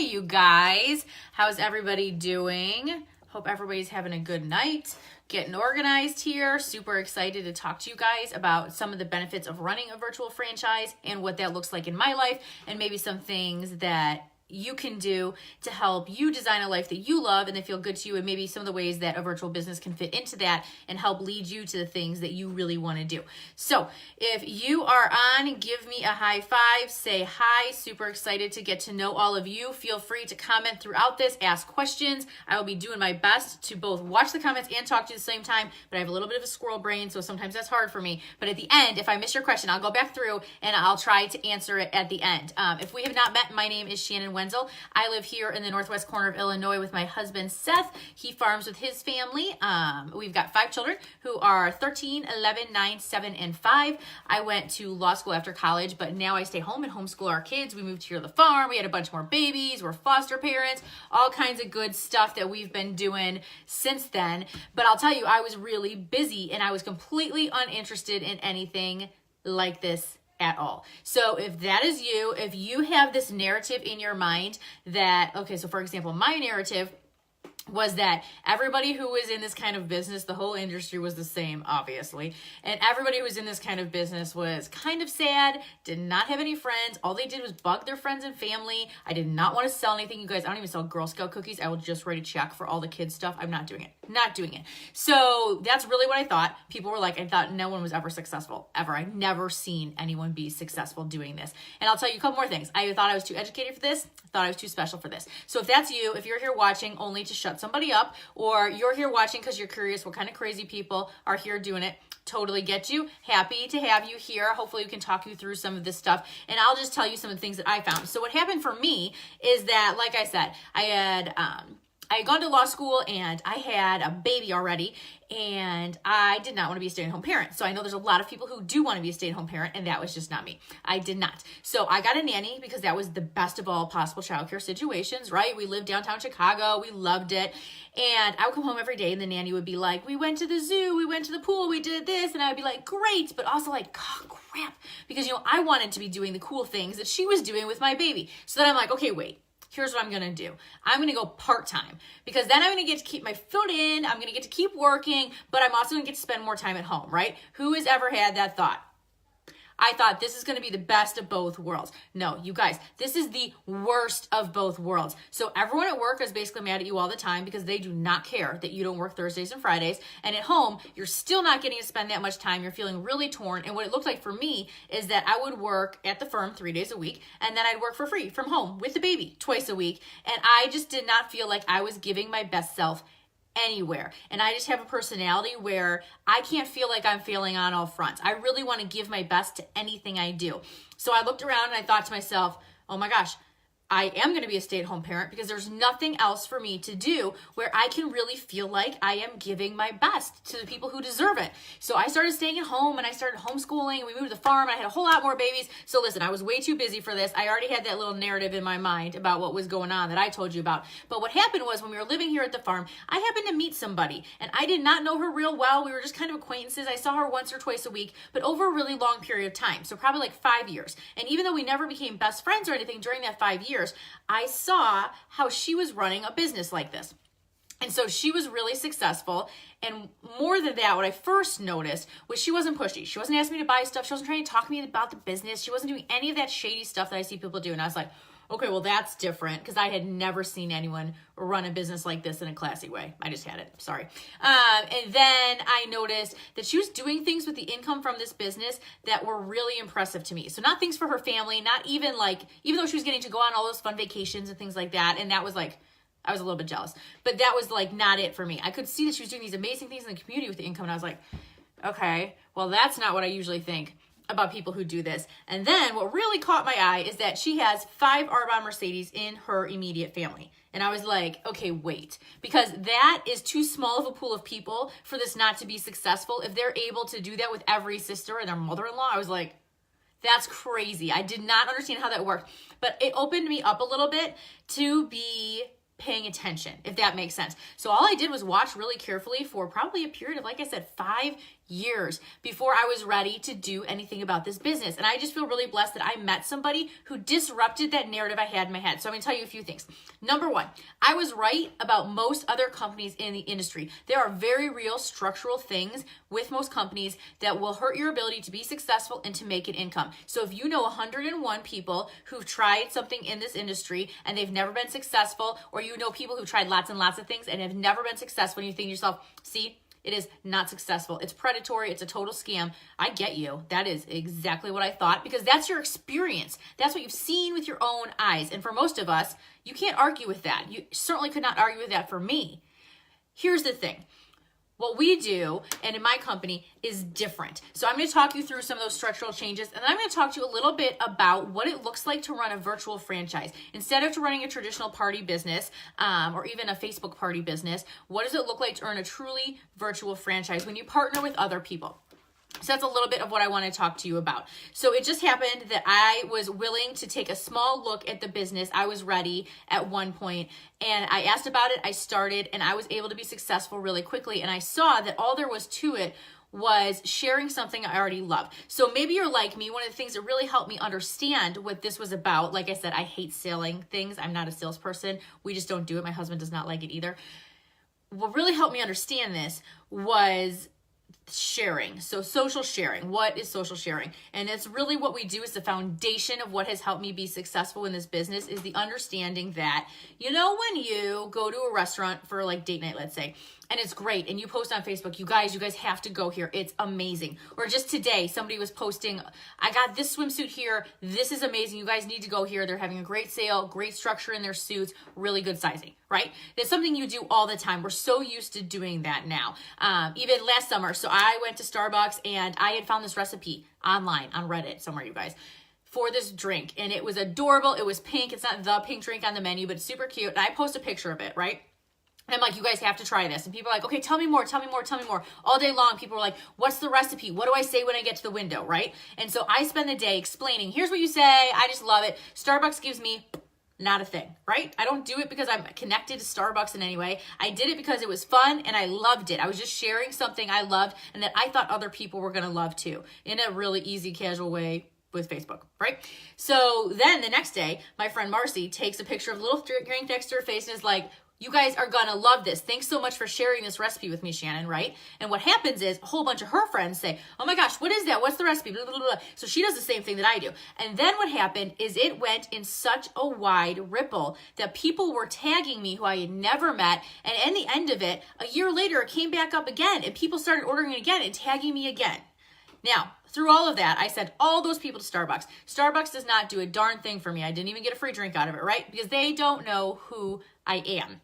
you guys. How's everybody doing? Hope everybody's having a good night. Getting organized here. Super excited to talk to you guys about some of the benefits of running a virtual franchise and what that looks like in my life, and maybe some things that you can do to help you design a life that you love and that feel good to you, and maybe some of the ways that a virtual business can fit into that and help lead you to the things that you really want to do. So if you are on, give me a high five, say hi. Super excited to get to know all of you. Feel free to comment throughout this, ask questions. I will be doing my best to both watch the comments and talk to you at the same time, but I have a little bit of a squirrel brain, so sometimes that's hard for me. But at the end, if I miss your question, I'll go back through and I'll try to answer it at the end. If we have not met, my name is Shannon Wenzel. I live here in the northwest corner of Illinois with my husband, Seth. He farms with his family. We've got 5 children who are 13, 11, 9, 7, and 5. I went to law school after college, but now I stay home and homeschool our kids. We moved here to the farm. We had a bunch more babies. We're foster parents, all kinds of good stuff that we've been doing since then. But I'll tell you, I was really busy and I was completely uninterested in anything like this at all. So if that is you, if you have this narrative in your mind that, okay, so for example, my narrative was that everybody who was in this kind of business, the whole industry was the same, obviously. And everybody who was in this kind of business was kind of sad, did not have any friends. All they did was bug their friends and family. I did not want to sell anything, you guys. I don't even sell Girl Scout cookies. I will just write a check for all the kids stuff. I'm not doing it. Not doing it. So that's really what I thought. People were like, I thought no one was ever successful, ever. I've never seen anyone be successful doing this. And I'll tell you a couple more things. I thought I was too educated for this. I thought I was too special for this. So if that's you, if you're here watching only to shut somebody up, or you're here watching because you're curious what kind of crazy people are here doing it, totally get you. Happy to have you here. Hopefully we can talk you through some of this stuff, and I'll just tell you some of the things that I found. So what happened for me is that, like I said, I had gone to law school and I had a baby already, and I did not want to be a stay-at-home parent. So I know there's a lot of people who do want to be a stay-at-home parent, and that was just not me. I did not. So I got a nanny because that was the best of all possible childcare situations, right? We lived downtown Chicago. We loved it. And I would come home every day and the nanny would be like, we went to the zoo, we went to the pool, we did this. And I would be like, great, but also like, oh, crap. Because, I wanted to be doing the cool things that she was doing with my baby. So then I'm like, okay, wait. Here's what I'm going to do. I'm going to go part-time, because then I'm going to get to keep my foot in. I'm going to get to keep working, but I'm also going to get to spend more time at home, right? Who has ever had that thought? I thought this is going to be the best of both worlds. No, you guys, this is the worst of both worlds. So everyone at work is basically mad at you all the time because they do not care that you don't work Thursdays and Fridays. And at home, you're still not getting to spend that much time. You're feeling really torn. And what it looked like for me is that I would work at the firm 3 days a week, and then I'd work for free from home with the baby twice a week. And I just did not feel like I was giving my best self anywhere. And I just have a personality where I can't feel like I'm failing on all fronts. I really want to give my best to anything I do. So I looked around and I thought to myself, oh my gosh, I am going to be a stay-at-home parent because there's nothing else for me to do where I can really feel like I am giving my best to the people who deserve it. So I started staying at home and I started homeschooling, and we moved to the farm, and I had a whole lot more babies. So listen, I was way too busy for this. I already had that little narrative in my mind about what was going on that I told you about. But what happened was, when we were living here at the farm, I happened to meet somebody, and I did not know her real well. We were just kind of acquaintances. I saw her once or twice a week, but over a really long period of time. So probably like 5 years. And even though we never became best friends or anything during that 5 years, I saw how she was running a business like this. And so she was really successful. And more than that, what I first noticed was she wasn't pushy. She wasn't asking me to buy stuff. She wasn't trying to talk to me about the business. She wasn't doing any of that shady stuff that I see people do. And I was like, okay, well, that's different, because I had never seen anyone run a business like this in a classy way. I just had it. Sorry. And then I noticed that she was doing things with the income from this business that were really impressive to me. So not things for her family, not even like, even though she was getting to go on all those fun vacations and things like that. And that was like, I was a little bit jealous, but that was like not it for me. I could see that she was doing these amazing things in the community with the income. And I was like, okay, well, that's not what I usually think about people who do this. And then what really caught my eye is that she has 5 Arbonne Mercedes in her immediate family. And I was like, okay, wait, because that is too small of a pool of people for this not to be successful. If they're able to do that with every sister and their mother-in-law, I was like, that's crazy. I did not understand how that worked, but it opened me up a little bit to be paying attention, if that makes sense. So all I did was watch really carefully for probably a period of, like I said, 5 years before I was ready to do anything about this business. And I just feel really blessed that I met somebody who disrupted that narrative I had in my head. So I'm going to tell you a few things. Number one, I was right about most other companies in the industry. There are very real structural things with most companies that will hurt your ability to be successful and to make an income. So if you know 101 people who've tried something in this industry and they've never been successful, or you know people who've tried lots and lots of things and have never been successful, and you think to yourself, see, it is not successful. It's predatory. It's a total scam. I get you. That is exactly what I thought, because that's your experience. That's what you've seen with your own eyes. And for most of us, you can't argue with that. You certainly could not argue with that for me. Here's the thing. What we do, and in my company, is different. So I'm going to talk you through some of those structural changes, and I'm going to talk to you a little bit about what it looks like to run a virtual franchise. Instead of running a traditional party business, or even a Facebook party business, what does it look like to earn a truly virtual franchise when you partner with other people? So that's a little bit of what I want to talk to you about. So it just happened that I was willing to take a small look at the business. I was ready at one point, and I asked about it. I started, and I was able to be successful really quickly. And I saw that all there was to it was sharing something I already love. So maybe you're like me. One of the things that really helped me understand what this was about, like I said, I hate selling things. I'm not a salesperson. We just don't do it. My husband does not like it either. What really helped me understand this was sharing. So social sharing. What is social sharing? And it's really what we do is the foundation of what has helped me be successful in this business, is the understanding that, you know, when you go to a restaurant for like date night, let's say, and it's great, and you post on Facebook, you guys have to go here. It's amazing. Or just today, somebody was posting, I got this swimsuit here. This is amazing. You guys need to go here. They're having a great sale, great structure in their suits, really good sizing, right? That's something you do all the time. We're so used to doing that now. Even last summer, so I went to Starbucks and I had found this recipe online on Reddit somewhere, you guys, for this drink. And it was adorable. It was pink. It's not the pink drink on the menu, but it's super cute. And I post a picture of it, right? And I'm like, you guys have to try this. And people are like, okay, tell me more, tell me more, tell me more. All day long, people are like, what's the recipe? What do I say when I get to the window, right? And so I spend the day explaining, here's what you say. I just love it. Starbucks gives me not a thing, right? I don't do it because I'm connected to Starbucks in any way. I did it because it was fun and I loved it. I was just sharing something I loved and that I thought other people were going to love too, in a really easy, casual way with Facebook, right? So then the next day, my friend Marcy takes a picture of a little drink next to her face and is like, you guys are gonna love this. Thanks so much for sharing this recipe with me, Shannon, right? And what happens is a whole bunch of her friends say, oh my gosh, what is that? What's the recipe? Blah, blah, blah. So she does the same thing that I do. And then what happened is it went in such a wide ripple that people were tagging me who I had never met. And in the end of it, a year later, it came back up again and people started ordering it again and tagging me again. Now, through all of that, I sent all those people to Starbucks. Starbucks does not do a darn thing for me. I didn't even get a free drink out of it, right? Because they don't know who I am.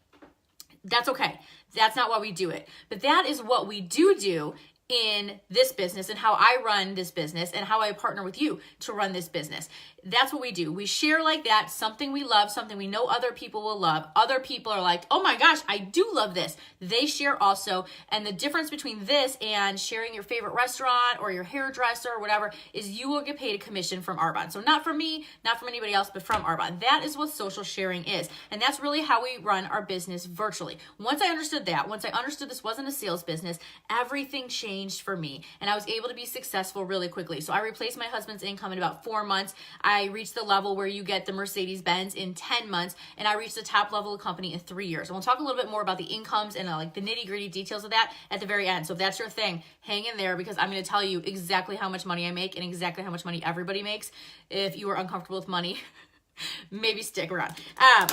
That's okay. That's not why we do it. But that is what we do in this business and how I run this business and how I partner with you to run this business. That's what we do. We share like that, something we love, something we know other people will love. Other people are like, oh my gosh, I do love this. They share also. And the difference between this and sharing your favorite restaurant or your hairdresser or whatever is you will get paid a commission from Arbonne. So not from me, not from anybody else, but from Arbonne. That is what social sharing is. And that's really how we run our business virtually. Once I understood that, once I understood this wasn't a sales business, everything changed for me. And I was able to be successful really quickly. So I replaced my husband's income in about 4 months. I reached the level where you get the Mercedes-Benz in 10 months, and I reached the top level of company in 3 years. And we'll talk a little bit more about the incomes and like the nitty-gritty details of that at the very end. So if that's your thing, hang in there because I'm going to tell you exactly how much money I make and exactly how much money everybody makes. If you are uncomfortable with money, maybe stick around.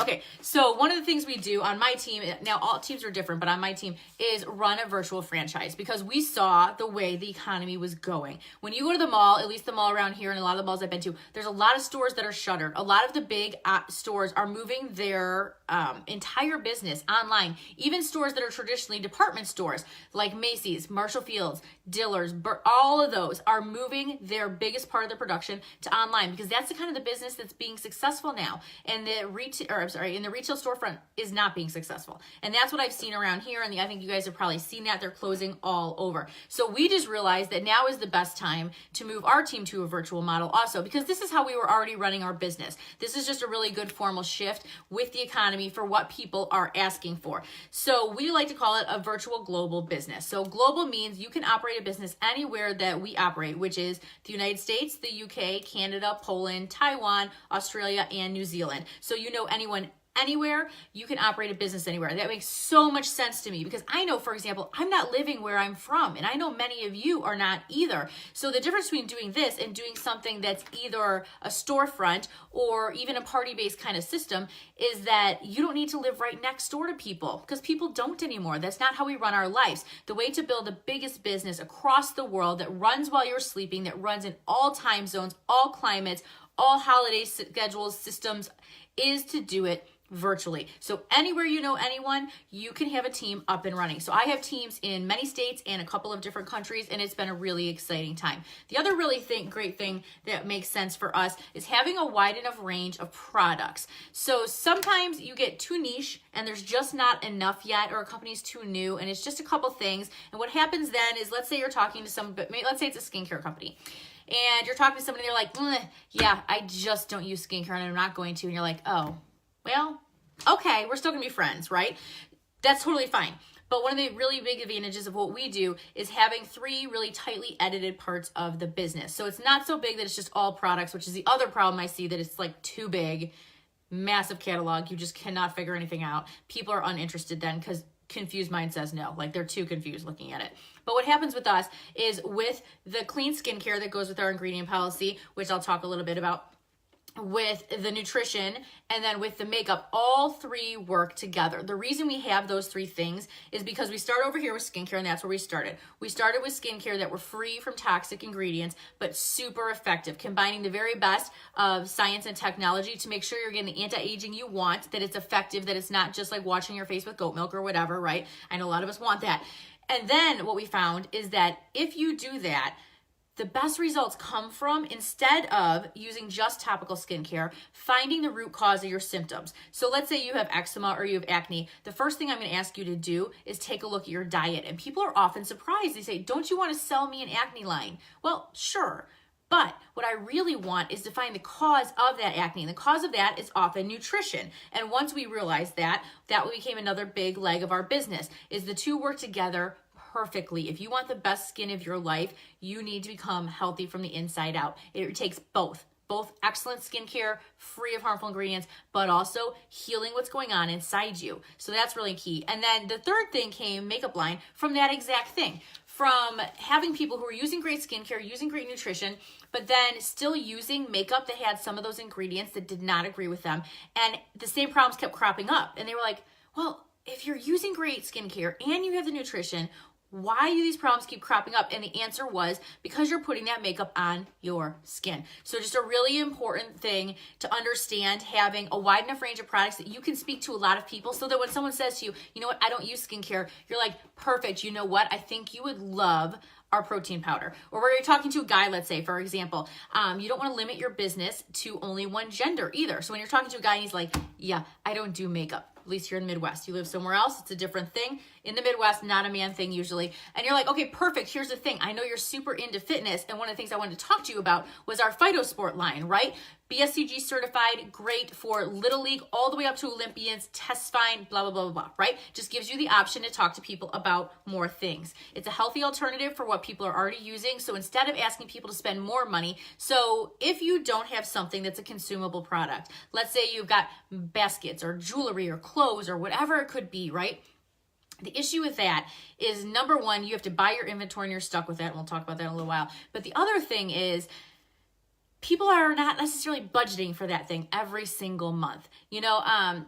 Okay, so one of the things we do on my team, now all teams are different, but on my team is run a virtual franchise because we saw the way the economy was going. When you go to the mall, at least the mall around here and a lot of the malls I've been to, there's a lot of stores that are shuttered. A lot of the big stores are moving their entire business online. Even stores that are traditionally department stores like Macy's, Marshall Fields, Dillard's, all of those are moving their biggest part of their production to online because that's the kind of the business that's being successful successful now, and the retail storefront is not being successful. And that's what I've seen around here, and I think you guys have probably seen that. They're closing all over. So we just realized that now is the best time to move our team to a virtual model also, because this is how we were already running our business. This is just a really good formal shift with the economy for what people are asking for. So we like to call it a virtual global business. So global means you can operate a business anywhere that we operate, which is the United States, the UK, Canada, Poland, Taiwan, Australia, and New Zealand. So you know anyone anywhere, you can operate a business anywhere. That makes so much sense to me because I know, for example, I'm not living where I'm from, and I know many of you are not either. So the difference between doing this and doing something that's either a storefront or even a party-based kind of system is that you don't need to live right next door to people, because people don't anymore. That's not how we run our lives. The way to build the biggest business across the world that runs while you're sleeping, that runs in all time zones, all climates, all holiday schedules, systems, is to do it virtually. So anywhere you know anyone, you can have a team up and running. So I have teams in many states and a couple of different countries, and it's been a really exciting time. The other really great thing that makes sense for us is having a wide enough range of products. So sometimes you get too niche and there's just not enough yet, or a company's too new and it's just a couple things. And what happens then is, let's say you're talking to let's say it's a skincare company. And you're talking to somebody, they're like, yeah, I just don't use skincare and I'm not going to. And you're like, oh, well, okay, we're still gonna be friends, right? That's totally fine. But one of the really big advantages of what we do is having 3 really tightly edited parts of the business. So it's not so big that it's just all products, which is the other problem I see, that it's like too big, massive catalog. You just cannot figure anything out. People are uninterested then because confused mind says no, like they're too confused looking at it. But what happens with us is with the clean skincare that goes with our ingredient policy, which I'll talk a little bit about, with the nutrition, and then with the makeup, all 3 work together. The reason we have those 3 things is because we start over here with skincare, and that's where we started. We started with skincare that were free from toxic ingredients, but super effective, combining the very best of science and technology to make sure you're getting the anti-aging you want, that it's effective, that it's not just like washing your face with goat milk or whatever, right? I know a lot of us want that. And then what we found is that if you do that, the best results come from, instead of using just topical skincare, finding the root cause of your symptoms. So let's say you have eczema or you have acne. The first thing I'm going to ask you to do is take a look at your diet. And people are often surprised. They say, don't you want to sell me an acne line? Well, sure. But what I really want is to find the cause of that acne. And the cause of that is often nutrition. And once we realized that, that became another big leg of our business, is the 2 work together perfectly. If you want the best skin of your life, you need to become healthy from the inside out. It takes both excellent skincare, free of harmful ingredients, but also healing what's going on inside you. So that's really key. And then the third thing came, makeup line, from that exact thing. From having people who are using great skincare, using great nutrition, but then still using makeup that had some of those ingredients that did not agree with them. And the same problems kept cropping up. And they were like, well, if you're using great skincare and you have the nutrition, why do these problems keep cropping up? And the answer was because you're putting that makeup on your skin. So just a really important thing to understand, having a wide enough range of products that you can speak to a lot of people, so that when someone says to you, you know what, I don't use skincare, you're like, perfect, you know what, I think you would love our protein powder. Or where you're talking to a guy, let's say, for example, you don't want to limit your business to only one gender either. So when you're talking to a guy and he's like, yeah, I don't do makeup. At least here in the Midwest. You live somewhere else, it's a different thing. In the Midwest, not a man thing usually. And you're like, okay, perfect. Here's the thing. I know you're super into fitness, and one of the things I wanted to talk to you about was our Phytosport line, right? BSCG certified, great for Little League all the way up to Olympians, tests fine, blah, blah, blah, blah, blah, right? Just gives you the option to talk to people about more things. It's a healthy alternative for what people are already using. So instead of asking people to spend more money, so if you don't have something that's a consumable product, let's say you've got baskets or jewelry or clothes or whatever it could be, right? The issue with that is, number one, you have to buy your inventory and you're stuck with that. And we'll talk about that in a little while. But the other thing is, people are not necessarily budgeting for that thing every single month. You know,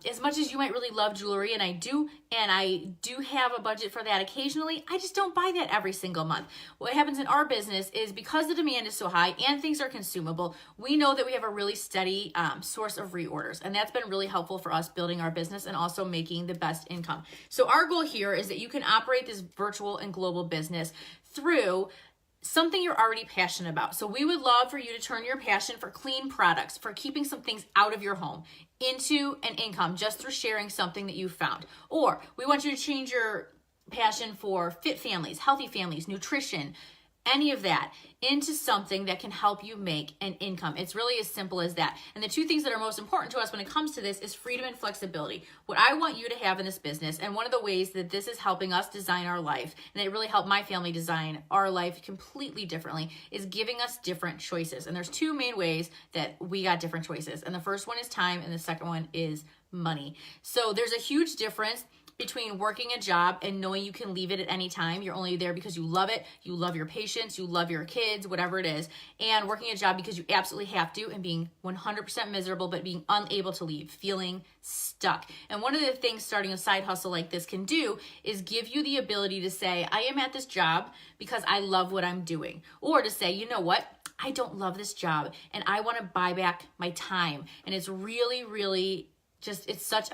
as much as you might really love jewelry, and I do have a budget for that occasionally, I just don't buy that every single month. What happens in our business is, because the demand is so high and things are consumable, we know that we have a really steady source of reorders. And that's been really helpful for us building our business and also making the best income. So our goal here is that you can operate this virtual and global business through something you're already passionate about. So we would love for you to turn your passion for clean products, for keeping some things out of your home, into an income just through sharing something that you found. Or we want you to change your passion for fit families, healthy families, nutrition, any of that into something that can help you make an income. It's really as simple as that. And the two things that are most important to us when it comes to this is freedom and flexibility. What I want you to have in this business, and one of the ways that this is helping us design our life, and it really helped my family design our life completely differently, is giving us different choices. And there's two main ways that we got different choices. And the first one is time, and the second one is money. So there's a huge difference between working a job and knowing you can leave it at any time. You're only there because you love it, you love your patients, you love your kids, whatever it is, and working a job because you absolutely have to, and being 100% miserable but being unable to leave, feeling stuck. And one of the things starting a side hustle like this can do is give you the ability to say, I am at this job because I love what I'm doing. Or to say, you know what? I don't love this job and I want to buy back my time. And it's really, really just, it's such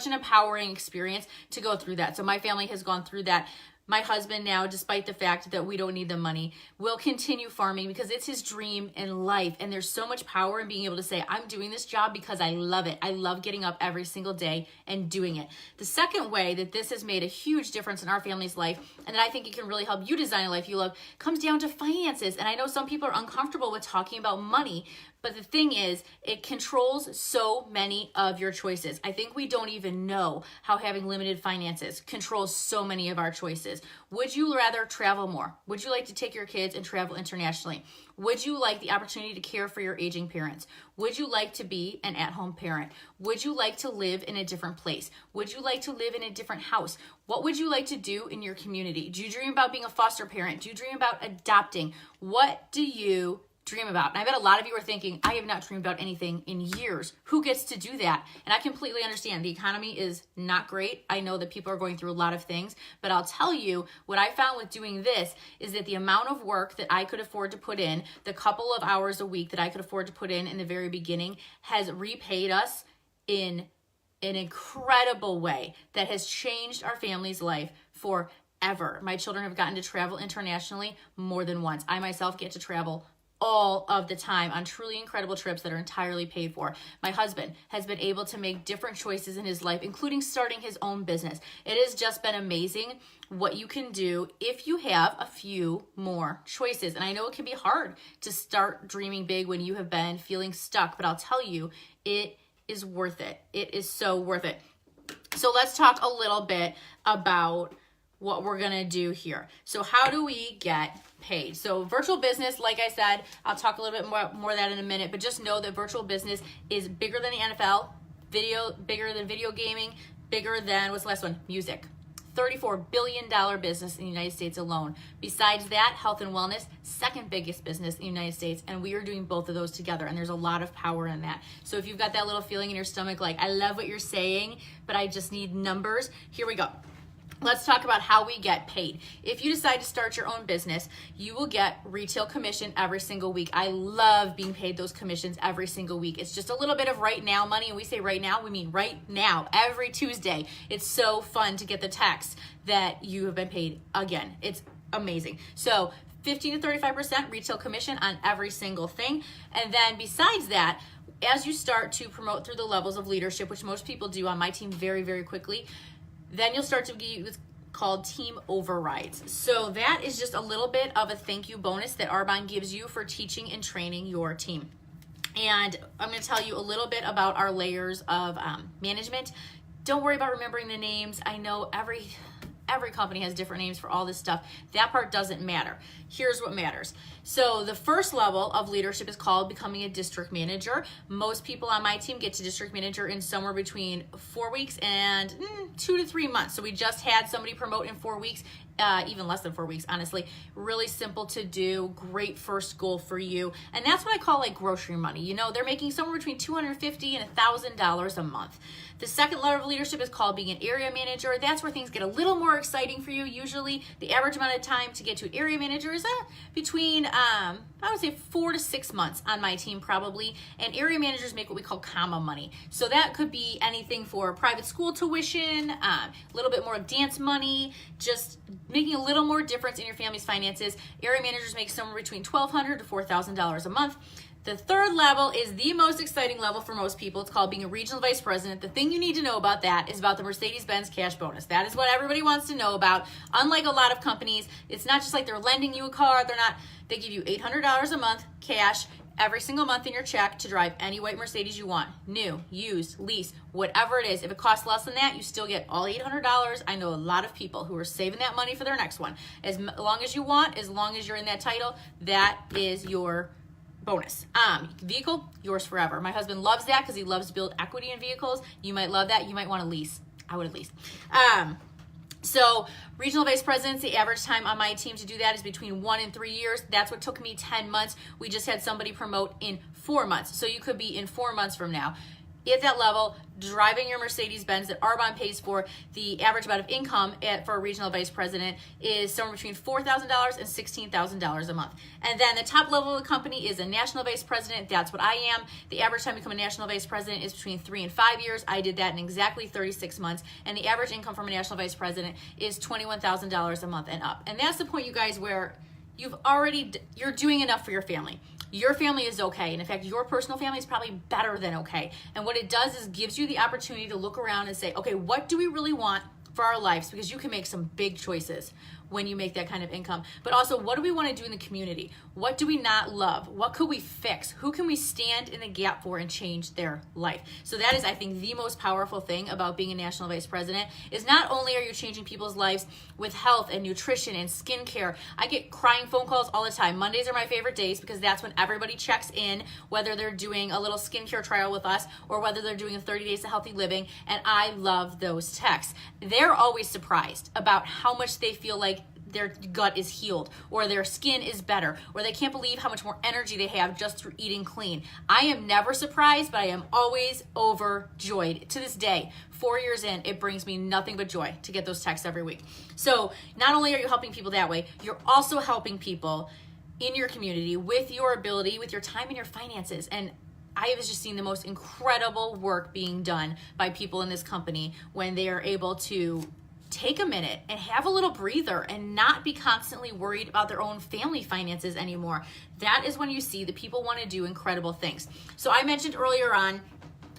an empowering experience to go through that. So my family has gone through that. My husband now, despite the fact that we don't need the money, will continue farming because it's his dream in life. And there's so much power in being able to say, I'm doing this job because I love it. I love getting up every single day and doing it. The second way that this has made a huge difference in our family's life, and that I think it can really help you design a life you love, comes down to finances. And I know some people are uncomfortable with talking about money, but the thing is, it controls so many of your choices. I think we don't even know how having limited finances controls so many of our choices. Would you rather travel more? Would you like to take your kids and travel internationally? Would you like the opportunity to care for your aging parents? Would you like to be an at-home parent? Would you like to live in a different place? Would you like to live in a different house? What would you like to do in your community? Do you dream about being a foster parent? Do you dream about adopting? What do you dream about? And I bet a lot of you are thinking, I have not dreamed about anything in years. Who gets to do that? And I completely understand. The economy is not great. I know that people are going through a lot of things, but I'll tell you what I found with doing this is that the amount of work that I could afford to put in, the couple of hours a week that I could afford to put in the very beginning, has repaid us in an incredible way that has changed our family's life forever. My children have gotten to travel internationally more than once. I myself get to travel all of the time on truly incredible trips that are entirely paid for. My husband has been able to make different choices in his life, including starting his own business. It has just been amazing what you can do if you have a few more choices. And I know it can be hard to start dreaming big when you have been feeling stuck, but I'll tell you, it is worth it. It is so worth it. So let's talk a little bit about what we're gonna do here. So how do we get paid? So virtual business, like I said, I'll talk a little bit more of that in a minute, but just know that virtual business is bigger than the NFL, bigger than video gaming, bigger than, what's the last one? Music. $34 billion business in the United States alone. Besides that, health and wellness, second biggest business in the United States, and we are doing both of those together, and there's a lot of power in that. So if you've got that little feeling in your stomach like, I love what you're saying, but I just need numbers, here we go. Let's talk about how we get paid. If you decide to start your own business, you will get retail commission every single week. I love being paid those commissions every single week. It's just a little bit of right now money. And we say right now, we mean right now, every Tuesday. It's so fun to get the text that you have been paid again. It's amazing. So 15 to 35% retail commission on every single thing. And then besides that, as you start to promote through the levels of leadership, which most people do on my team very, very quickly, then you'll start to get what's called team overrides. So that is just a little bit of a thank you bonus that Arbonne gives you for teaching and training your team. And I'm going to tell you a little bit about our layers of management. Don't worry about remembering the names. I know every company has different names for all this stuff. That part doesn't matter. Here's what matters. So the first level of leadership is called becoming a district manager. Most people on my team get to district manager in somewhere between 4 weeks and 2 to 3 months. So we just had somebody promote in 4 weeks, even less than 4 weeks, honestly. Really simple to do, great first goal for you. And that's what I call like grocery money. You know, they're making somewhere between $250 and $1,000 a month. The second level of leadership is called being an area manager. That's where things get a little more exciting for you. Usually the average amount of time to get to an area manager is between, I would say 4 to 6 months on my team probably. And area managers make what we call comma money. So that could be anything for private school tuition, a little bit more dance money, just making a little more difference in your family's finances. Area managers make somewhere between $1,200 to $4,000 a month. The third level is the most exciting level for most people. It's called being a regional vice president. The thing you need to know about that is about the Mercedes-Benz cash bonus. That is what everybody wants to know about. Unlike a lot of companies, it's not just like they're lending you a car. They give you $800 a month cash every single month in your check to drive any white Mercedes you want. New, used, lease, whatever it is. If it costs less than that, you still get all $800. I know a lot of people who are saving that money for their next one. As long as you want, as long as you're in that title, that is your bonus. Vehicle, yours forever. My husband loves that because he loves to build equity in vehicles. You might love that. You might want to lease. I would at least. So regional vice presidents, the average time on my team to do that is between 1 and 3 years. That's what took me 10 months. We just had somebody promote in 4 months. So you could be in 4 months from now. At that level, driving your Mercedes-Benz that Arbonne pays for, the average amount of income for a regional vice president is somewhere between $4,000 and $16,000 a month. And then the top level of the company is a national vice president. That's what I am. The average time to become a national vice president is between 3 and 5 years. I did that in exactly 36 months. And the average income from a national vice president is $21,000 a month and up. And that's the point, you guys, where you're doing enough for your family. Your family is okay. And in fact, your personal family is probably better than okay. And what it does is gives you the opportunity to look around and say, okay, what do we really want for our lives? Because you can make some big choices when you make that kind of income. But also, what do we want to do in the community? What do we not love? What could we fix? Who can we stand in the gap for and change their life? So that is, I think, the most powerful thing about being a national vice president is not only are you changing people's lives with health and nutrition and skincare. I get crying phone calls all the time. Mondays are my favorite days because that's when everybody checks in, whether they're doing a little skincare trial with us or whether they're doing a 30 days of healthy living. And I love those texts. They're always surprised about how much they feel like their gut is healed or their skin is better or they can't believe how much more energy they have just through eating clean. I am never surprised, but I am always overjoyed. To this day, 4 years in, it brings me nothing but joy to get those texts every week. So not only are you helping people that way, you're also helping people in your community with your ability, with your time and your finances. And I have just seen the most incredible work being done by people in this company when they are able to take a minute and have a little breather and not be constantly worried about their own family finances anymore. That is when you see that people want to do incredible things. So I mentioned earlier on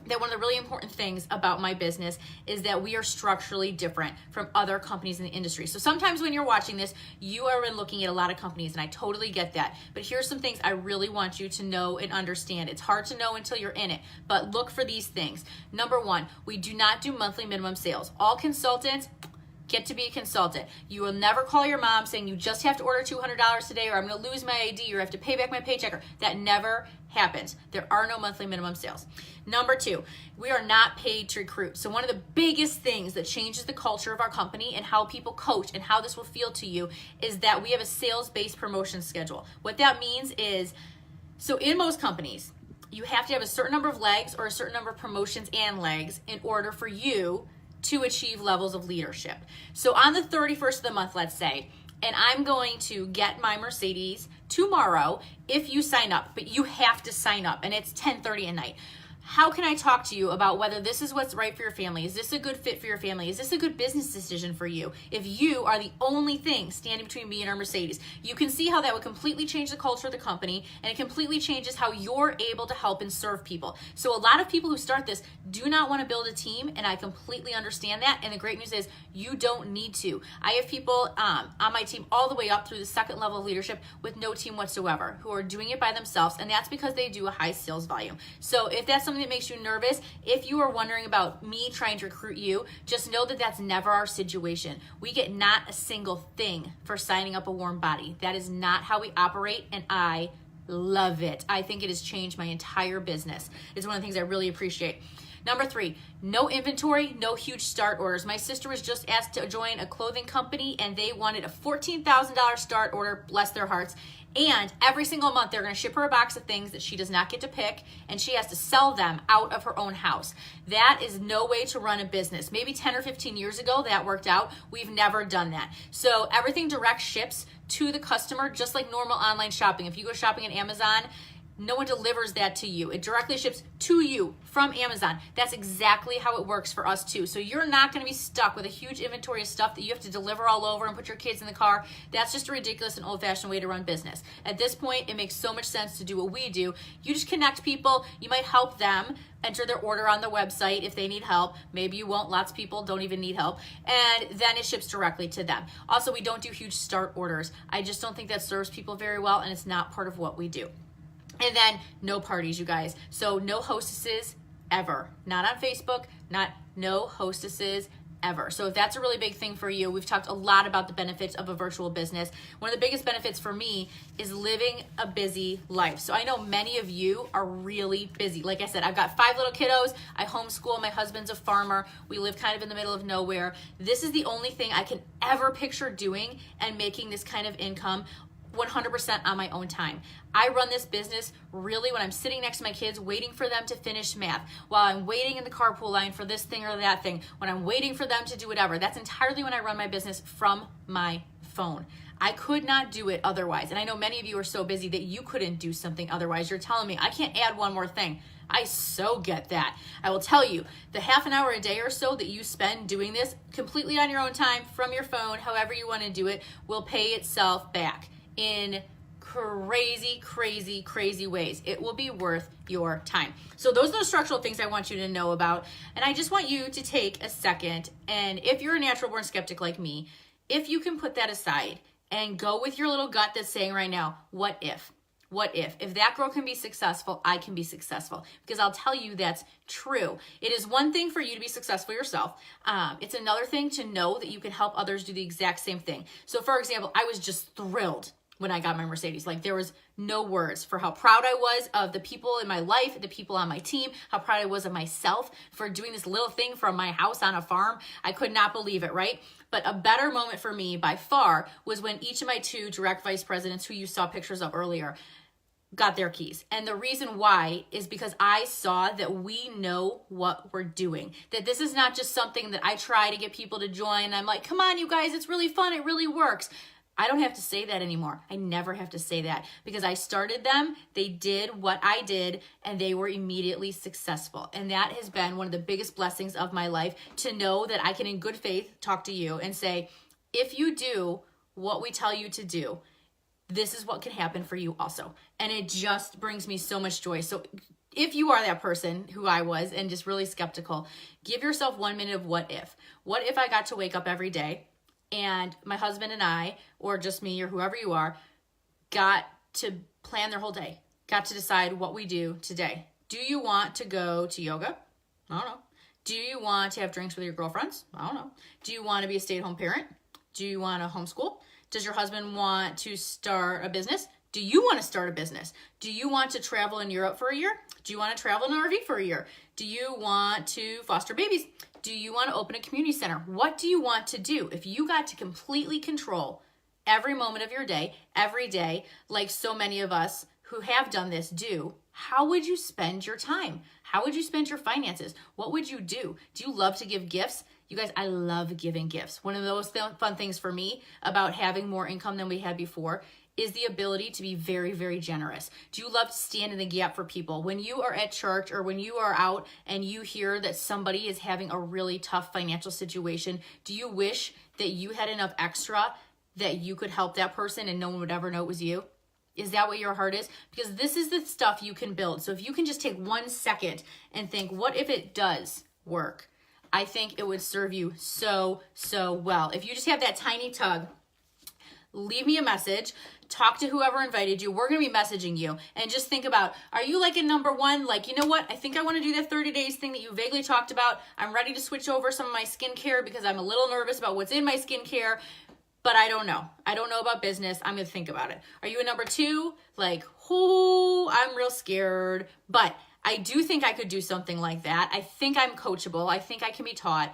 that one of the really important things about my business is that we are structurally different from other companies in the industry. So sometimes when you're watching this, you are looking at a lot of companies, and I totally get that. But here's some things I really want you to know and understand. It's hard to know until you're in it, but look for these things. Number one, we do not do monthly minimum sales. All consultants get to be a consultant. You will never call your mom saying you just have to order $200 today or I'm going to lose my ID or I have to pay back my paycheck. That never happens. There are no monthly minimum sales. Number two, we are not paid to recruit. So one of the biggest things that changes the culture of our company and how people coach and how this will feel to you is that we have a sales-based promotion schedule. What that means is, so in most companies, you have to have a certain number of legs or a certain number of promotions and legs in order for you to achieve levels of leadership. So on the 31st of the month, let's say, and I'm going to get my Mercedes tomorrow if you sign up, but you have to sign up and it's 10:30 at night. How can I talk to you about whether this is what's right for your family? Is this a good fit for your family? Is this a good business decision for you? If you are the only thing standing between me and our Mercedes, you can see how that would completely change the culture of the company, and it completely changes how you're able to help and serve people. So a lot of people who start this do not want to build a team, and I completely understand that. And the great news is you don't need to. I have people on my team all the way up through the second level of leadership with no team whatsoever who are doing it by themselves, and that's because they do a high sales volume. So if that's something that makes you nervous, if you are wondering about me trying to recruit you, just know that that's never our situation. We get not a single thing for signing up a warm body. That is not how we operate, and I love it. I think it has changed my entire business. It's one of the things I really appreciate. Number three, no inventory, no huge start orders. My sister was just asked to join a clothing company and they wanted a $14,000 start order, bless their hearts. And every single month they're going to ship her a box of things that she does not get to pick, and she has to sell them out of her own house. That is no way to run a business. Maybe 10 or 15 years ago that worked out. We've never done that. So everything direct ships to the customer, just like normal online shopping. If you go shopping at Amazon, No one delivers that to you. It directly ships to you from Amazon. That's exactly how it works for us too. So you're not going to be stuck with a huge inventory of stuff that you have to deliver all over and put your kids in the car. That's just a ridiculous and old-fashioned way to run business. At this point, it makes so much sense to do what we do. You just connect people. You might help them enter their order on the website if they need help. Maybe you won't. Lots of people don't even need help. And then it ships directly to them. Also, we don't do huge start orders. I just don't think that serves people very well, and it's not part of what we do. And then no parties, you guys. So no hostesses ever. Not on Facebook, no hostesses ever. So if that's a really big thing for you, we've talked a lot about the benefits of a virtual business. One of the biggest benefits for me is living a busy life. So I know many of you are really busy. Like I said, I've got 5 little kiddos. I homeschool. My husband's a farmer. We live kind of in the middle of nowhere. This is the only thing I can ever picture doing and making this kind of income 100% on my own time. I run this business really when I'm sitting next to my kids waiting for them to finish math, while I'm waiting in the carpool line for this thing or that thing, when I'm waiting for them to do whatever. That's entirely when I run my business from my phone. I could not do it otherwise. And I know many of you are so busy that you couldn't do something otherwise. You're telling me I can't add one more thing. I so get that. I will tell you, the half an hour a day or so that you spend doing this completely on your own time from your phone, however you want to do it, will pay itself back in crazy, crazy, crazy ways. It will be worth your time. So those are the structural things I want you to know about. And I just want you to take a second, and if you're a natural born skeptic like me, if you can put that aside and go with your little gut that's saying right now, what if? What if? If that girl can be successful, I can be successful. Because I'll tell you that's true. It is one thing for you to be successful yourself. It's another thing to know that you can help others do the exact same thing. So for example, I was just thrilled when I got my Mercedes. Like, there was no words for how proud I was of the people in my life, the people on my team, how proud I was of myself for doing this little thing from my house on a farm. I could not believe it, right? But a better moment for me by far was when each of my 2 direct vice presidents, who you saw pictures of earlier, got their keys. And the reason why is because I saw that we know what we're doing. That this is not just something that I try to get people to join. I'm like, come on, you guys, it's really fun. It really works. I don't have to say that anymore. I never have to say that because I started them, they did what I did, and they were immediately successful. And that has been one of the biggest blessings of my life, to know that I can in good faith talk to you and say, if you do what we tell you to do, this is what can happen for you also. And it just brings me so much joy. So if you are that person who I was and just really skeptical, give yourself 1 minute of what if. What if I got to wake up every day and my husband and I, or just me or whoever you are, got to plan their whole day, got to decide what we do today. Do you want to go to yoga? I don't know. Do you want to have drinks with your girlfriends? I don't know. Do you want to be a stay-at-home parent? Do you want to homeschool? Does your husband want to start a business? Do you want to start a business? Do you want to travel in Europe for a year? Do you want to travel in an RV for a year? Do you want to foster babies? Do you want to open a community center? What do you want to do? If you got to completely control every moment of your day, every day, like so many of us who have done this do, how would you spend your time? How would you spend your finances? What would you do? Do you love to give gifts? You guys, I love giving gifts. One of those fun things for me about having more income than we had before is the ability to be very, very generous. Do you love to stand in the gap for people? When you are at church or when you are out and you hear that somebody is having a really tough financial situation, do you wish that you had enough extra that you could help that person and no one would ever know it was you? Is that what your heart is? Because this is the stuff you can build. So if you can just take 1 second and think, what if it does work? I think it would serve you so, so well. If you just have that tiny tug, leave me a message, talk to whoever invited you. We're going to be messaging you. And just think about, are you like in number 1? Like, you know what? I think I want to do that 30 days thing that you vaguely talked about. I'm ready to switch over some of my skincare because I'm a little nervous about what's in my skincare. But I don't know. I don't know about business. I'm going to think about it. Are you a number 2? Like, oh, I'm real scared. But I do think I could do something like that. I think I'm coachable. I think I can be taught.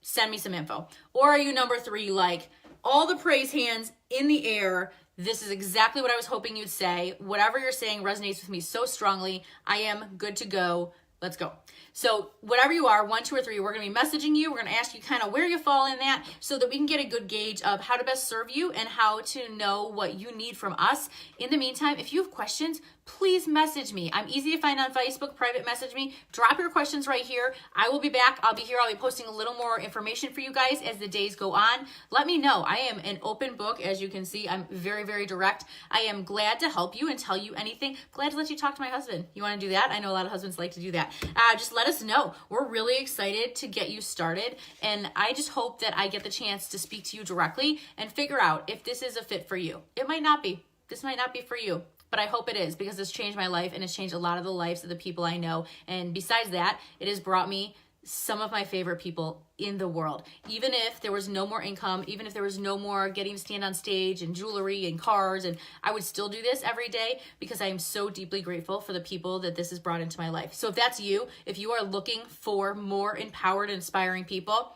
Send me some info. Or are you number 3, like, all the praise hands in the air? This is exactly what I was hoping you'd say. Whatever you're saying resonates with me so strongly. I am good to go. Let's go. So whatever you are, 1, 2, or 3, we're going to be messaging you. We're going to ask you kind of where you fall in that so that we can get a good gauge of how to best serve you and how to know what you need from us. In the meantime, if you have questions, please message me. I'm easy to find on Facebook. Private message me. Drop your questions right here. I will be back. I'll be here. I'll be posting a little more information for you guys as the days go on. Let me know. I am an open book. As you can see, I'm very, very direct. I am glad to help you and tell you anything. Glad to let you talk to my husband. You want to do that? I know a lot of husbands like to do that. Just let us know. We're really excited to get you started. And I just hope that I get the chance to speak to you directly and figure out if this is a fit for you. It might not be. This might not be for you. But I hope it is, because it's changed my life and it's changed a lot of the lives of the people I know. And besides that, it has brought me some of my favorite people in the world. Even if there was no more income, even if there was no more getting to stand on stage and jewelry and cars, and I would still do this every day because I am so deeply grateful for the people that this has brought into my life. So if that's you, if you are looking for more empowered, inspiring people,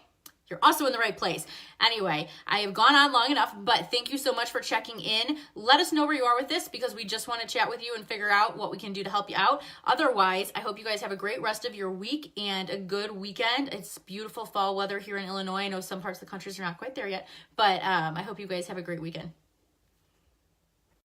you're also in the right place. Anyway, I have gone on long enough, but thank you so much for checking in. Let us know where you are with this, because we just want to chat with you and figure out what we can do to help you out. Otherwise, I hope you guys have a great rest of your week and a good weekend. It's beautiful fall weather here in Illinois. I know some parts of the country are not quite there yet, but I hope you guys have a great weekend.